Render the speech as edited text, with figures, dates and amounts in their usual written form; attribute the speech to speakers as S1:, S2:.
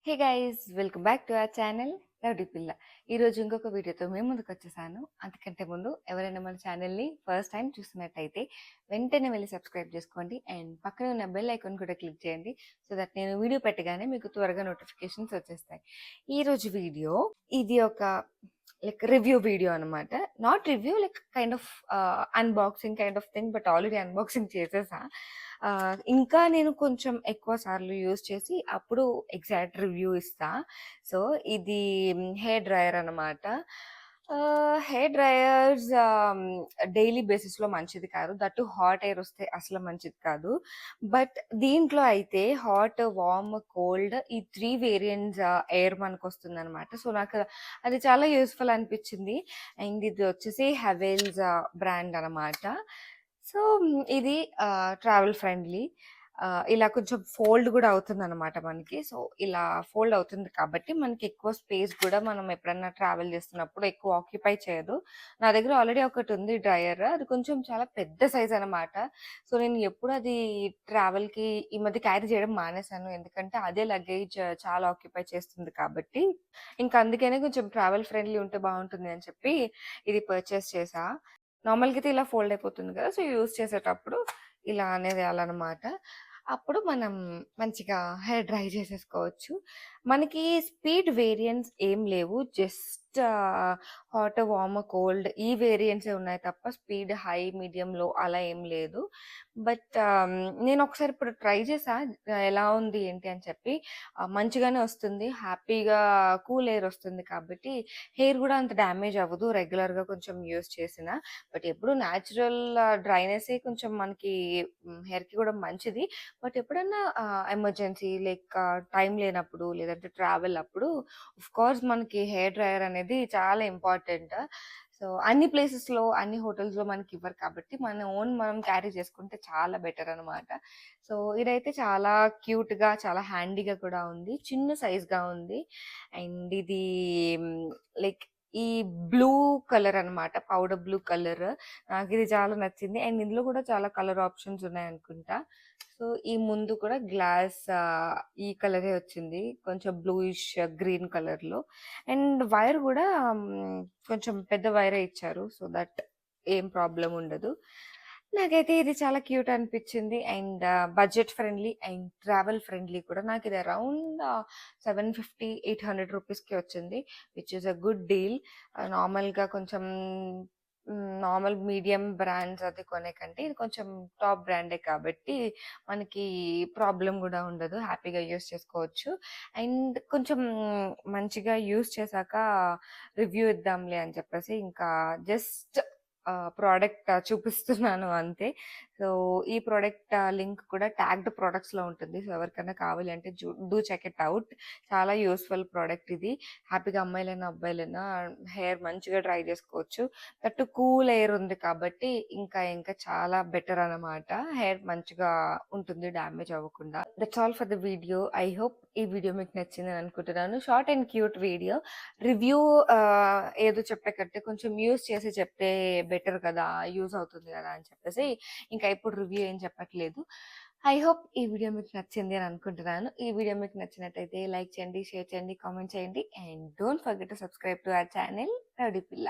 S1: Hey guys, welcome back to our channel rowdy పిల్ల. ఈరోజు ఇంకొక వీడియోతో మేము ముందుకు వచ్చేసాను. అంతకంటే ముందు ఎవరైనా మన ఛానల్ని ఫస్ట్ టైం చూస్తున్నట్టయితే వెంటనే వెళ్ళి సబ్స్క్రైబ్ చేసుకోండి అండ్ పక్కన ఉన్న బెల్ ఐకాన్ కూడా క్లిక్ చేయండి. సో దట్ నేను వీడియో పెట్టగానే మీకు త్వరగా నోటిఫికేషన్స్ వచ్చేస్తాయి. ఈరోజు వీడియో ఇది ఒక లైక్ రివ్యూ వీడియో అనమాట. Not review, like kind of unboxing kind of thing, but already unboxing చేసేసా. ఇంకా నేను కొంచెం ఎక్కువ సార్లు యూజ్ చేసి అప్పుడు ఎగ్జాక్ట్ రివ్యూ ఇస్తా. సో ఇది హెయిర్ డ్రయర్ అనమాట. హెయిర్ డ్రయర్స్ డైలీ బేసిస్లో మంచిది కాదు, దట్టు హాట్ ఎయిర్ వస్తే అసలు మంచిది కాదు. బట్ దీంట్లో అయితే హాట్, వార్మ్, కోల్డ్ ఈ 3 వేరియంట్స్ ఎయిర్ మనకు వస్తుంది అనమాట. సో నాకు అది చాలా యూస్ఫుల్ అనిపించింది. అండ్ ఇది వచ్చేసి హెవెల్స్ బ్రాండ్ అనమాట. సో ఇది ట్రావెల్ ఫ్రెండ్లీ. ఇలా కొంచెం ఫోల్డ్ కూడా అవుతుంది అనమాట మనకి. సో ఇలా ఫోల్డ్ అవుతుంది కాబట్టి మనకి ఎక్కువ స్పేస్ కూడా మనం ఎప్పుడన్నా ట్రావెల్ చేస్తున్నప్పుడు ఎక్కువ ఆక్యుపై చేయదు. నా దగ్గర ఆల్రెడీ ఒకటి ఉంది డ్రయర్, అది కొంచెం చాలా పెద్ద సైజ్ అనమాట. సో నేను ఎప్పుడు అది ట్రావెల్కి ఈ మధ్య క్యారీ చేయడం మానేశాను, ఎందుకంటే అదే లగేజ్ చాలా ఆక్యుపై చేస్తుంది కాబట్టి. ఇంకా అందుకనే కొంచెం ట్రావెల్ ఫ్రెండ్లీ ఉంటే బాగుంటుంది అని చెప్పి ఇది పర్చేస్ చేసా. నార్మల్గా అయితే ఇలా ఫోల్డ్ అయిపోతుంది కదా, సో యూజ్ చేసేటప్పుడు ఇలా అనేది వేయాలన్నమాట. అప్పుడు మనం మంచిగా హెయిర్ డ్రై చేసేసుకోవచ్చు. మనకి స్పీడ్ వేరియంట్స్ ఏం లేవు, జస్ట్ హాట్, వార్మ్, కోల్డ్ ఈ వేరియంట్సే ఉన్నాయి తప్ప స్పీడ్ హై, మీడియం, లో అలా ఏం లేదు. బట్ నేను ఒకసారి ఇప్పుడు ట్రై చేసా ఎలా ఉంది ఏంటి అని చెప్పి. మంచిగానే వస్తుంది, హ్యాపీగా కూల్ ఎయిర్ వస్తుంది కాబట్టి హెయిర్ కూడా అంత డ్యామేజ్ అవ్వదు రెగ్యులర్గా కొంచెం యూస్ చేసిన. బట్ ఎప్పుడు న్యాచురల్ డ్రైనెస్ కొంచెం మనకి హెయిర్కి కూడా మంచిది. బట్ ఎప్పుడన్నా ఎమర్జెన్సీ లైక్ టైం లేనప్పుడు లేదంటే ట్రావెల్ అప్పుడు ఆఫ్ కోర్స్ మనకి హెయిర్ డ్రయర్ అనేది చాలా ఇంపార్టెంట్. సో అన్ని ప్లేసెస్లో అన్ని హోటల్స్లో మనకి ఇవ్వరు కాబట్టి మన ఓన్ మనం క్యారీ చేసుకుంటే చాలా బెటర్ అనమాట. సో ఇదైతే చాలా క్యూట్గా, చాలా హ్యాండీగా కూడా ఉంది, చిన్న సైజ్గా ఉంది. అండ్ ఇది లైక్ ఈ బ్లూ కలర్ అనమాట, పౌడర్ బ్లూ కలర్. నాకు ఇది చాలా నచ్చింది. అండ్ ఇందులో కూడా చాలా కలర్ ఆప్షన్స్ ఉన్నాయి అనుకుంటా. సో ఈ ముందు కూడా గ్లాస్ ఈ కలరే వచ్చింది, కొంచెం బ్లూయిష్ గ్రీన్ కలర్లో. అండ్ వైర్ కూడా కొంచెం పెద్ద వైరే ఇచ్చారు, సో దట్ ఏం ప్రాబ్లం ఉండదు. నాకైతే ఇది చాలా క్యూట్ అనిపించింది. And budget friendly and travel friendly కూడా. నాకు ఇది అరౌండ్ 750-800 రూపీస్కి వచ్చింది, which is a good deal. నార్మల్గా కొంచెం నార్మల్ మీడియం బ్రాండ్స్ అది కొనే కంటే ఇది కొంచెం టాప్ బ్రాండే కాబట్టి మనకి ప్రాబ్లం కూడా ఉండదు, హ్యాపీగా యూస్ చేసుకోవచ్చు. అండ్ కొంచెం మంచిగా యూస్ చేశాక రివ్యూ ఇద్దాంలే అని చెప్పేసి ఇంకా జస్ట్ ప్రోడక్ట్ చూపిస్తున్నాను అంతే. సో ఈ ప్రోడక్ట్ లింక్ కూడా ట్యాగ్డ్ ప్రోడక్ట్స్లో ఉంటుంది. సో ఎవరికైనా కావాలి అంటే డూ చెక్ ఇట్ అవుట్. చాలా యూస్ఫుల్ ప్రోడక్ట్ ఇది. హ్యాపీగా అమ్మాయిలైనా అబ్బాయిలైనా హెయిర్ మంచిగా డ్రై చేసుకోవచ్చు. దట్టు కూల్ ఎయిర్ ఉంది కాబట్టి ఇంకా ఇంకా చాలా బెటర్ అనమాట. హెయిర్ మంచిగా ఉంటుంది, డ్యామేజ్ అవ్వకుండా. That's all for the video. I hope ఈ వీడియో మీకు నచ్చిందని అనుకుంటున్నాను. Short and cute video. Review ఏదో చెప్పే కంటే కొంచెం యూస్ చేసి చెప్తే బెటర్ కదా, యూజ్ అవుతుంది కదా అని చెప్పేసి ఇంకా ఇప్పుడు రివ్యూ ఏం చెప్పట్లేదు. ఐ హోప్ ఈ వీడియో మీకు నచ్చింది అని అనుకుంటున్నాను. ఈ వీడియో మీకు నచ్చినట్టయితే లైక్ చేయండి, షేర్ చేయండి, కామెంట్ చేయండి. And don't forget to subscribe to our channel rowdy పిల్ల.